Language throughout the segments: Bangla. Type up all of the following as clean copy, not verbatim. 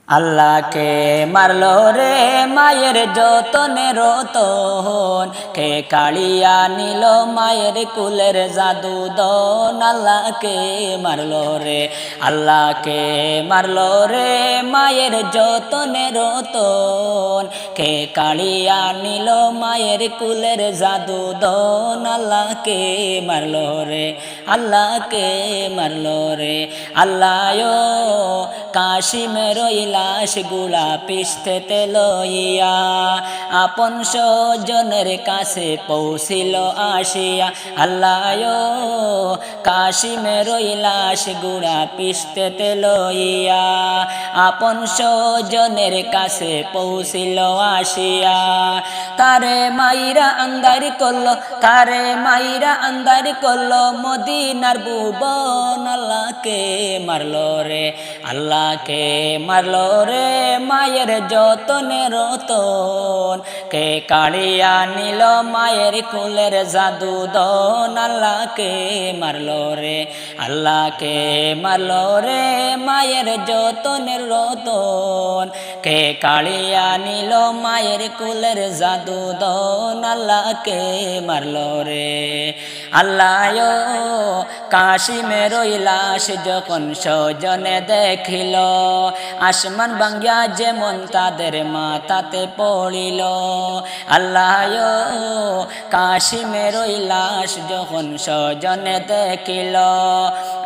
আল্লাহকে মারলো রে মায়ের যতনে রতন, কে কাড়িয়া নিল মায়ের কুলের জাদু দন। আল্লাহকে মারলো রে, আল্লাহকে মারলো রে মায়ের যতনে রতন, কে কাড়িয়া নিল মায়ের কুলের জাদু দন। আল্লাহকে মারলো রে, আল্লাহকে মারলো রে। আল্লাহ কাশিমের লাশ গুলা পিষ্টেতে লইয়া আপন স্বজনের কাছে পৌঁছিল আসিয়া। আল্লাহ কাশিমের লাশ গুলা পিষ্টেতে লইয়া আপন স্বজনের কাছে পৌঁছিল আসিয়া। তারে মাইরা আন্দার করলো, তারে মাইরা আন্দার করলো মদিনার ভুবন। আল্লাহকে মারলো রে, আল্লাহকে মারলো রে মায়ের যতনে রতন, কে কাড়িয়া নিল মায়ের কুলের জাদু দন। আল্লাহকে মারলো রে, আল্লাহকে মারলো রে মায়ের যতনের রতন, কে কাড়িয়া নিল মায়ের কুলের জাদু দন। আল্লাহকে মারলো রে। আল্লাহ কাশিমের লাশ যখন স্বজনে দেখিল, আসমান ভাঙ্গিয়া যেমন তাদের মাথাতে পড়িল। আল্লাহ কাশিমের লাশ যখন স্বজনে দেখিল,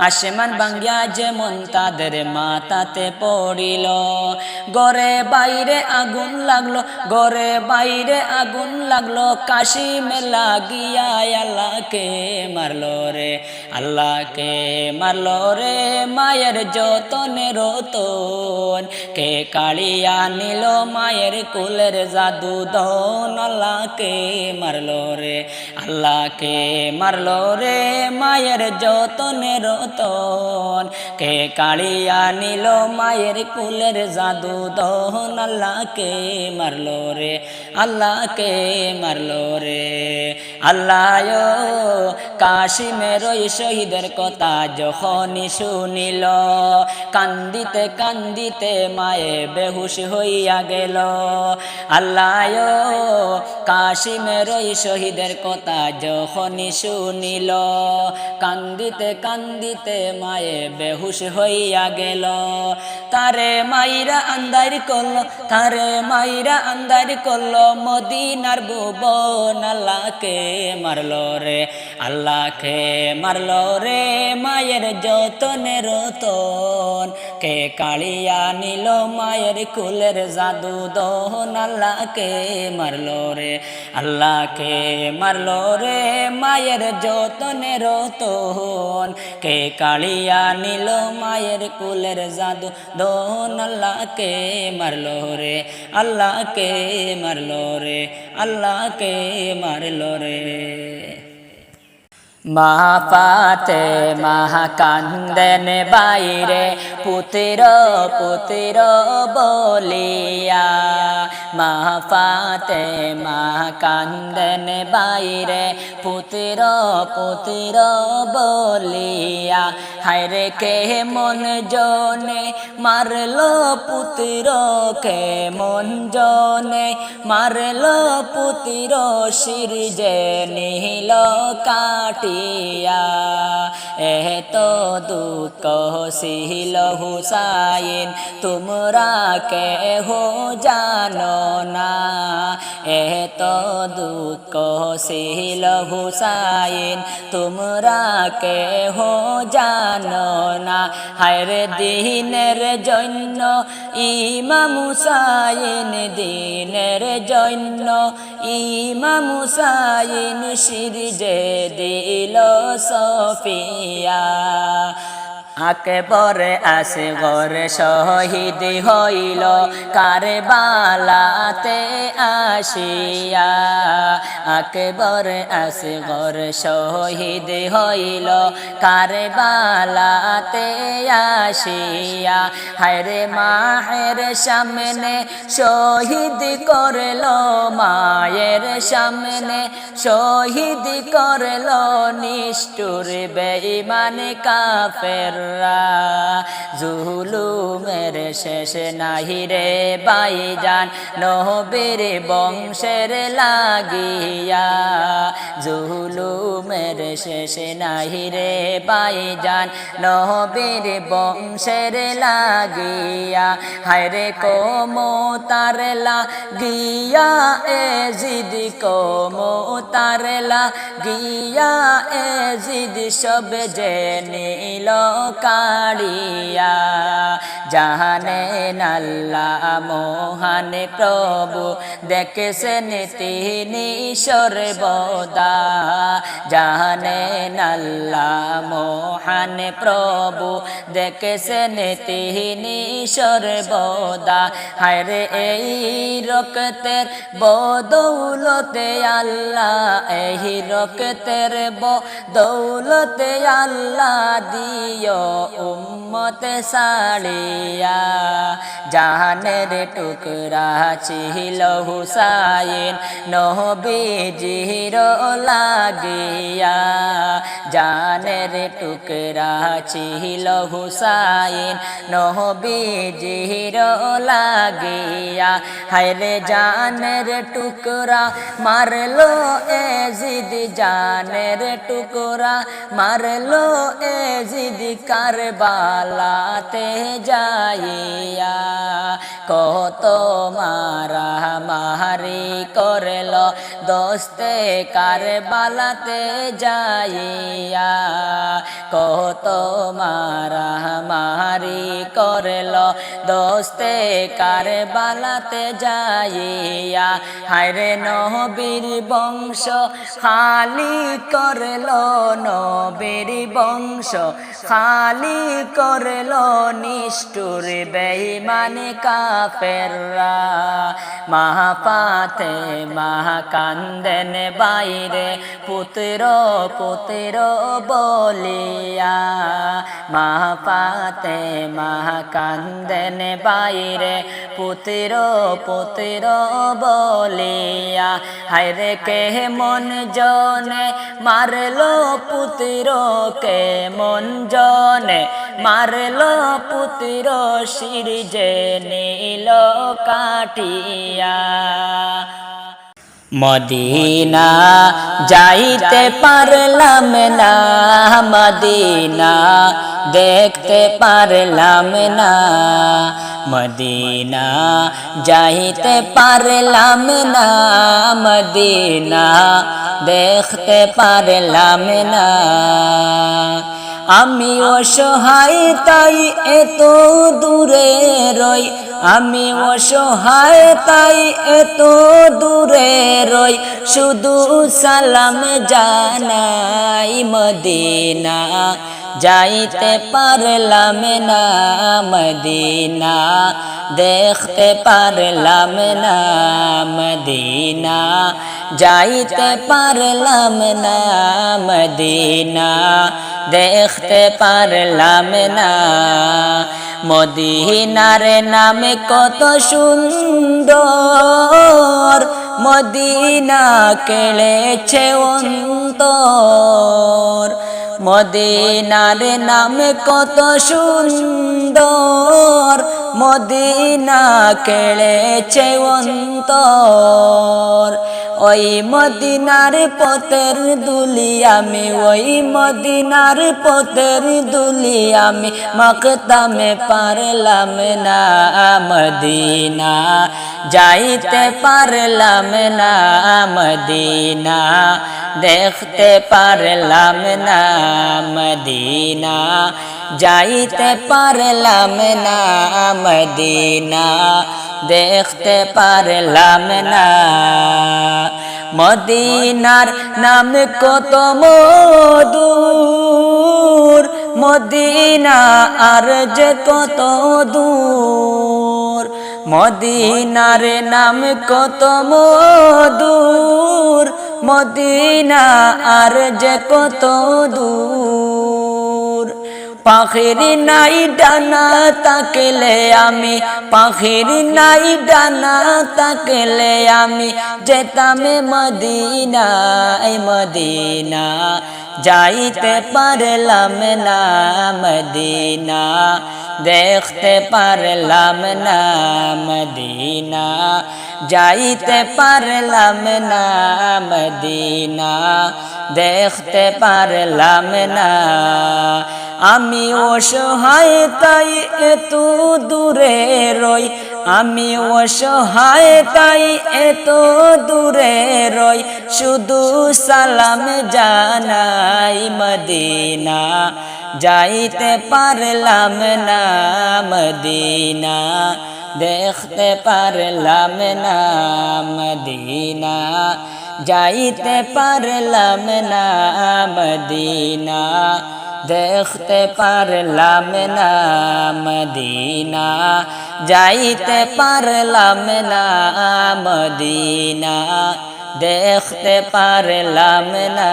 আসমান ভাঙ্গিয়া যেমন তাদের মাথাতে পড়িল। ঘরে বাইরে আগুন লাগলো, ঘরে বাইরে আগুন লাগলো কাশিমে লাগিয়া। আল্লাহকে মারলো রে, আল্লাহকে মারলো রে মায়ের যতনে রতন, কে কাড়িয়া নিল মায়ের কুলের জাদু দন। আল্লাহকে মারলো রে, আল্লাহকে মারলো রে মায়ের যতনে রতন, কে কাড়িয়া নিল মায়ের কুলের জাদু দন। আল্লাহকে মারলো রে, আল্লাহকে মারলো রে। আল্লাহ কাশিমের শহীদের কথা যখনই শুনিল, কান্দিতে কান্দিতে মায়ে বেহুশ হইয়া গেল। আল্লাহ কাশিমের শহীদের কথা যখনই শুনিল, কান্দিতে কান্দিতে মায়ে বেহুশ হইয়া গেল। তারে মাইরা আন্দার করলো, তারে মাইরা আন্দার করলো মদিনার ভুবন। আল্লাহকে মারলো রে, আল্লাহকে মারলো রে মায়ের যতনে রতন, কে কাড়িয়া নিল মায়ের কুলের জাদু দন। আল্লাহকে মারলো রে, আল্লাহকে মারলো রে মায়ের যতনে রতন, কে কাড়িয়া নিল মায়ের কুলের জাদু দন। আল্লাহকে মারলো রে, আল্লাহকে মারলো রে, আল্লাহকে মারলো রে। মা ফাতেমা কান্দেন বাইরে পুত্র পুত্র বলিয়া। মা ফাতেমা কান্দেন বাইরে পুত্র পুত্র বলিয়া। হায়রে কে মন জনে মারলো পুত্র, কে মন জনে মারলো পুত্র, শির যে নিল কাটিয়া। এত দুঃখ ছিল হুসাইন তোমরা কেহ জানো না, এত দুঃখ ছিল হুসাইন তোমরা কেহ জানো না। হায়রে দিনের জন্য ইমাম হুসাইন, দিনের জন্য ইমাম হুসাইন শির যে দিল সফিয়া। আকবর আসগর শহীদ হইল কারবালাতে আসিয়া। আকবর আসগর শহীদ হইল কারবালাতে আসিয়া। হায়রে মায়ের সামনে শহীদ করল, মায়ের সামনে শহীদ করল নিষ্ঠুর বেঈমান কাফের। কাফেররা জুলুমের শেষ নাহি রে ভাইজান নবীর বংশের লাগিয়া জুলুমের শেষ নাহি রে ভাইজান নবীর বংশের লাগিয়া হায়রে কমতার লাগিয়া এজিদ কমতার লাগিয়া এজিদ সব যে নীল কাড়িয়া জাহানেন আল্লাহ মহান প্রভু দেখেছেন তিনি সর্বদা জাহানেন আল্লাহ মহান প্রভু দেখেছেন তিনি সর্বদা হায়রে এই রক্তের বদৌলতে আল্লাহ এই রক্তের বদৌলতে আল্লাহ দিও উম্মত সাড়িয়া জাহানের টুকরা ছিল হুসাইন নবীজির লাগিয়া জানের টুকরা ছিল হুসাইন নবীজির লাগিয়া হায়রে জানের টুকরা মারলো এজিদ জানের টুকরা মারলো এজিদ কারবালাতে যাইয়া কত মারা মারি করল দোস্তে কারবালাতে যাইয়া কত মারা মারি করল দোস্তে কারবালাতে যাইয়া হায়রে নবীর বংশ খালি করল নবীর বংশ খালি করল নিষ্ঠুর বেঈমান কাফেররা মা ফাতেমা কান্দেন বাইরে পুত্র পুত্র বলিয়া মা ফাতেমা কান্দেন বাইরে পুত্র পুত্র বলিয়া হায়রে কে মন জনে মারলো পুত্র কে মন জনে মারলো পুত্র শির যে নীল কাটিয়া মদিনা যাইতে পারলাম না মদিনা দেখতে পারলাম না মদিনা যাইতে পারলাম না মদিনা দেখতে পারলাম না আমি অসহায় তাই এত দূরে রই আমি অসহায় তাই এত দূরে রই শুধু সালাম জানাই মদিনা যাইতে পারলাম না মদিনা দেখতে পারলাম না মদিনা যাইতে পারলাম না মদিনা দেখতে পারলাম না মদিনার নামে কত সুন্দর মদিনা কেড়েছে অন্তর মদিনার নামে কত সুন্দর মদিনা কেড়েছে অন্তর ওই মদিনার পথের দুলি আমি ওই মদিনার পথের দুলি আমি মাকতামে পারলাম না মদিনা যাইতে পারলাম না মদিনা দেখতে পারলাম না মদিনা যাইতে পারলাম না মদিনা দেখতে পারলাম না মদিনার নাম কত মধুর মদিনা আর যে কত দূর মদিনার নাম কত মধুর মদিনা আর যে কত দূর পাখির নাই ডানা তাকলে আমি পাখির নাই ডানা তাকলে আমি যেতাম মদিনা মদিনা যাইতে পারলাম না মদিনা, দেখতে পারলাম না মদিনা, যাইতে পারলাম না মদিনা, দেখতে পারলাম না। আমি অসহায় তাই এত দূরে রই, আমি অসহায় তাই এত দূরে রই, শুধু সালাম জানাই মদিনা, যাইতে পারলাম না মদিনা, দেখতে পারলাম না মদিনা, যাইতে পারলাম না মদিনা, দেখতে পারলাম না মদিনা, যাইতে পারলাম না মদিনা, দেখতে পারলাম না।